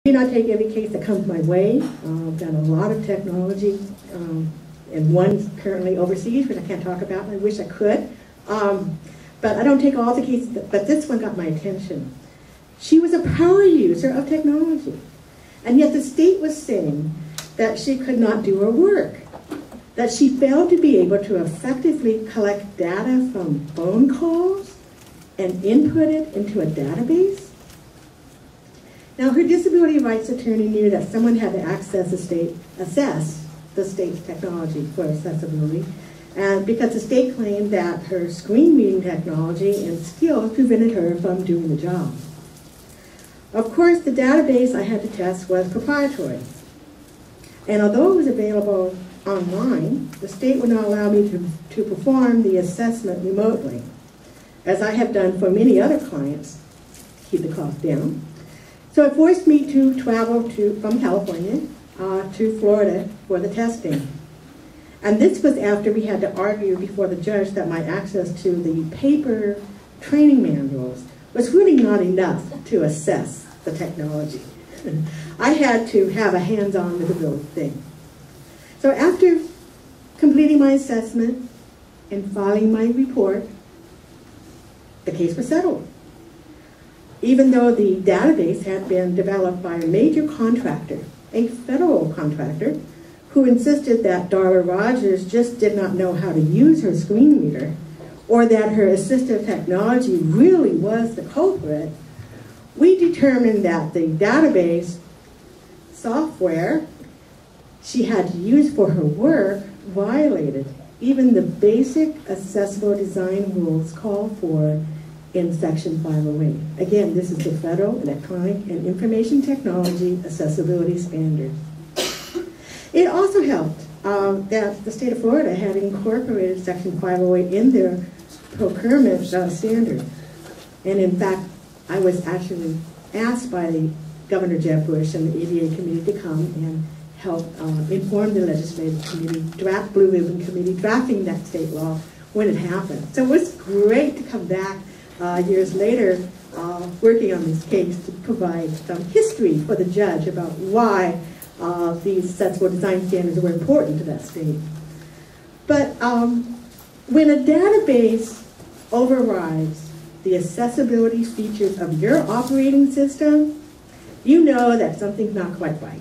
do not take every case that comes my way. I've done a lot of technology, and one's currently overseas, which I can't talk about, and I wish I could. But I don't take all the cases, but this one got my attention. She was a power user of technology, and yet the state was saying that she could not do her work, that she failed to be able to effectively collect data from phone calls and input it into a database. Now, her disability rights attorney knew that someone had to assess the state's technology for accessibility, and because the state claimed that her screen reading technology and skills prevented her from doing the job. Of course, the database I had to test was proprietary. And although it was available online, the state would not allow me to perform the assessment remotely, as I have done for many other clients, to keep the cost down. So it forced me to travel from California to Florida for the testing. And this was after we had to argue before the judge that my access to the paper training manuals was really not enough to assess the technology. I had to have a hands-on with the real thing. So after completing my assessment and filing my report, the case was settled. Even though the database had been developed by a major contractor, a federal contractor, who insisted that Darla Rogers just did not know how to use her screen reader, or that her assistive technology really was the culprit, we determined that the database software she had to use for her work violated even the basic accessible design rules called for in Section 508. Again, this is the Federal Electronic and Information Technology Accessibility Standard. It also helped that the state of Florida had incorporated Section 508 in their procurement standard. And in fact, I was actually asked by Governor Jeb Bush and the ADA committee to come and help inform the legislative committee, Blue Ribbon Committee, drafting that state law when it happened. So it was great to come back years later working on this case to provide some history for the judge about why these accessible design standards were important to that state. But when a database overrides the accessibility features of your operating system, you know that something's not quite right.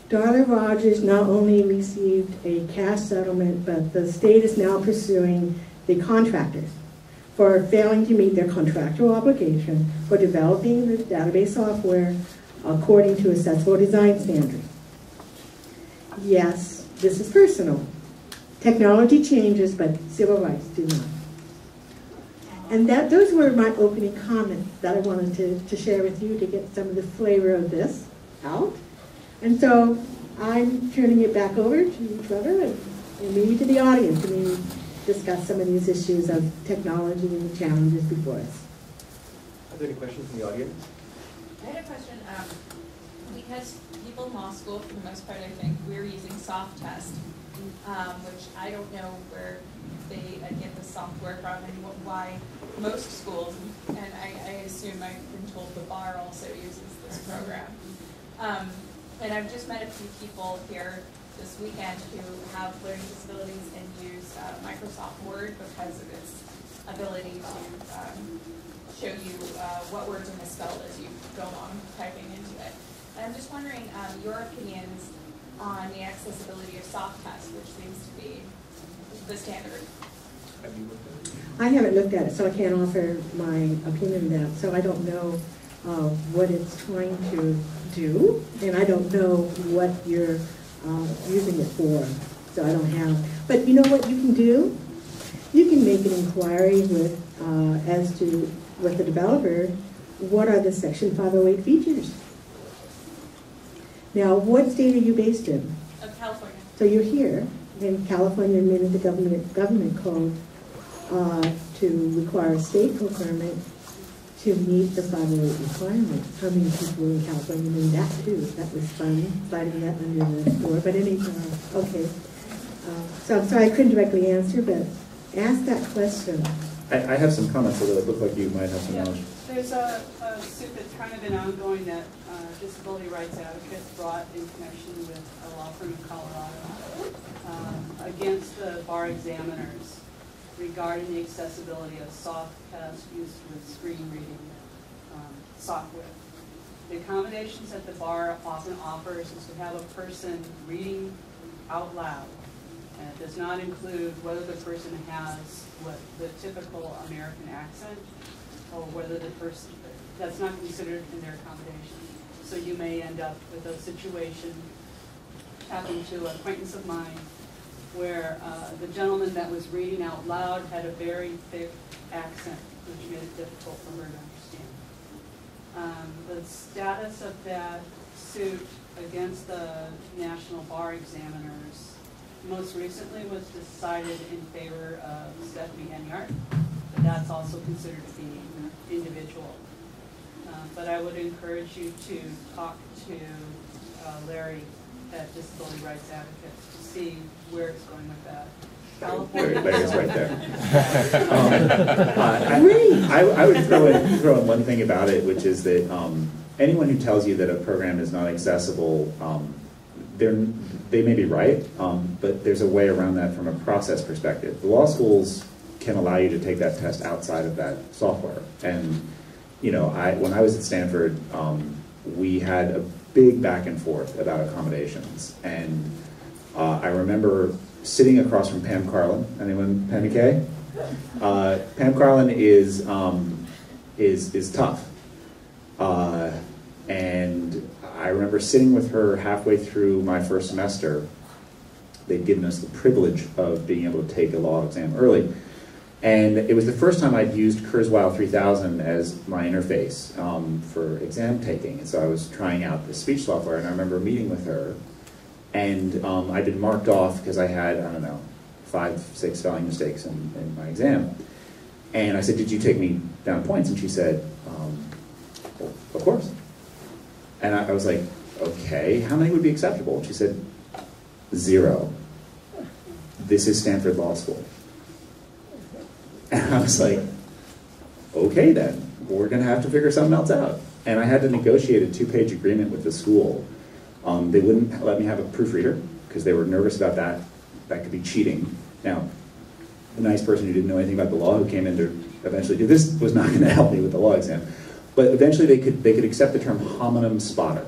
Darla Rogers not only received a cash settlement, but the state is now pursuing the contractors for failing to meet their contractual obligation for developing the database software according to accessible design standards. Yes, this is personal. Technology changes, but civil rights do not. And those were my opening comments that I wanted to share with you to get some of the flavor of this out. And so I'm turning it back over to Trevor and maybe to the audience to maybe discuss some of these issues of technology and the challenges before us. Are there any questions from the audience? I had a question. Because people in law school, for the most part, I think, we're using soft test, which I don't know where they get the software from and why most schools, and I assume I've been told the bar also uses this program. And I've just met a few people here this weekend who have learning disabilities and use Microsoft Word because of its ability to show you what words are misspelled as you go along typing into it. And I'm just wondering your opinions on the accessibility of soft test, which seems to be the standard. Have you looked at it? I haven't looked at it, so I can't offer my opinion on that. So I don't know what it's trying to do, and I don't know what you're using it for. So I don't have. But you know what you can do? You can make an inquiry with as to with the developer. What are the Section 508 features? Now, what state are you based in? Of California. So you're here, and California amended the government code to require state procurement to meet the 508 requirements. How many people in California knew that too? That was fun, sliding that under the door. But anyhow, okay. So I'm sorry I couldn't directly answer, but ask that question. I have some comments, although it looked like you might have some knowledge. There's a suit that's kind of been ongoing that disability rights advocates brought in connection with a law firm in Colorado against the bar examiners regarding the accessibility of soft test used with screen reading software. The accommodations that the bar often offers is to have a person reading out loud. And it does not include whether the person has what the typical American accent or whether the person, that's not considered in their accommodation. So you may end up with a situation, happened to an acquaintance of mine, where the gentleman that was reading out loud had a very thick accent, which made it difficult for her to understand. The status of that suit against the National Bar Examiners most recently was decided in favor of Stephanie Enyart, but that's also considered to be individual. But I would encourage you to talk to Larry at Disability Rights Advocates to see where it's going with that. Larry's right there. I would throw in one thing about it, which is that anyone who tells you that a program is not accessible, they may be right, but there's a way around that from a process perspective. The law schools can allow you to take that test outside of that software. And you know, when I was at Stanford, we had a big back and forth about accommodations. And I remember sitting across from Pam Karla. Anyone, Pam McKay? Pam Karla is tough. And I remember sitting with her halfway through my first semester. They'd given us the privilege of being able to take a law exam early. And it was the first time I'd used Kurzweil 3000 as my interface for exam taking. And so I was trying out the speech software, and I remember meeting with her. And I'd been marked off because I had, I don't know, 5, 6 spelling mistakes in my exam. And I said, did you take me down points? And she said, well, of course. And I was like, okay, how many would be acceptable? And she said, 0. This is Stanford Law School. And I was like, okay then, we're going to have to figure something else out. And I had to negotiate a 2-page agreement with the school. They wouldn't let me have a proofreader because they were nervous about that. That could be cheating. Now, a nice person who didn't know anything about the law who came in to eventually do this was not going to help me with the law exam. But eventually they could accept the term homonym spotter.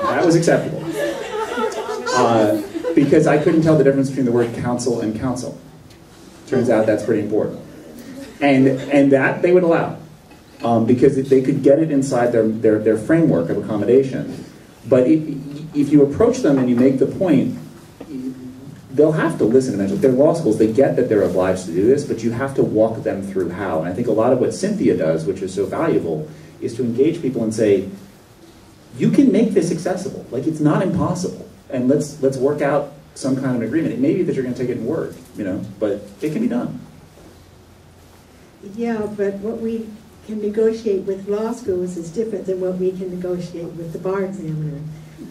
That was acceptable. Because I couldn't tell the difference between the word counsel and counsel. Turns out that's pretty important. And that they would allow. Because they could get it inside their framework of accommodation. But if you approach them and you make the point, they'll have to listen eventually. They're law schools, they get that they're obliged to do this, but you have to walk them through how. And I think a lot of what Cynthia does, which is so valuable, is to engage people and say, you can make this accessible. Like, it's not impossible. And let's work out some kind of agreement. It may be that you're going to take it in Word, you know, but it can be done. Yeah, but what we can negotiate with law schools is different than what we can negotiate with the bar examiner.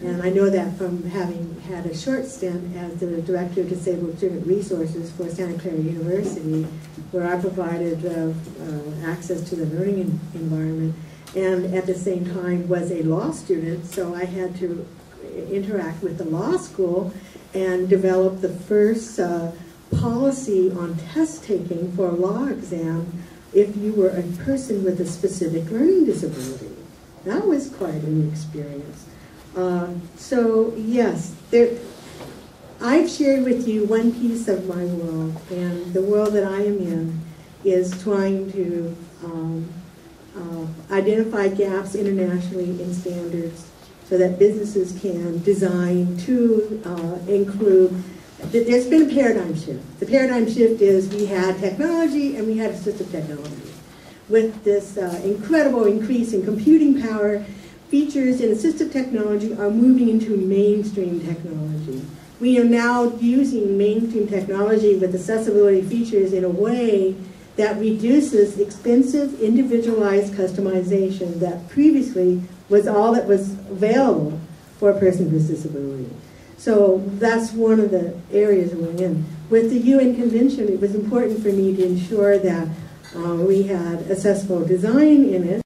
And I know that from having had a short stint as the Director of Disabled Student Resources for Santa Clara University, where I provided access to the learning environment, and at the same time was a law student, so I had to interact with the law school and develop the first policy on test taking for a law exam if you were a person with a specific learning disability. That was quite an experience. So yes, I've shared with you one piece of my world, and the world that I am in is trying to identify gaps internationally in standards so that businesses can design to include. There's been a paradigm shift. The paradigm shift is we had technology and we had assistive technology. With this incredible increase in computing power, features in assistive technology are moving into mainstream technology. We are now using mainstream technology with accessibility features in a way that reduces expensive, individualized customization that previously was all that was available for a person with disability. So that's one of the areas we're in. with the UN Convention, it was important for me to ensure that we had accessible design in it.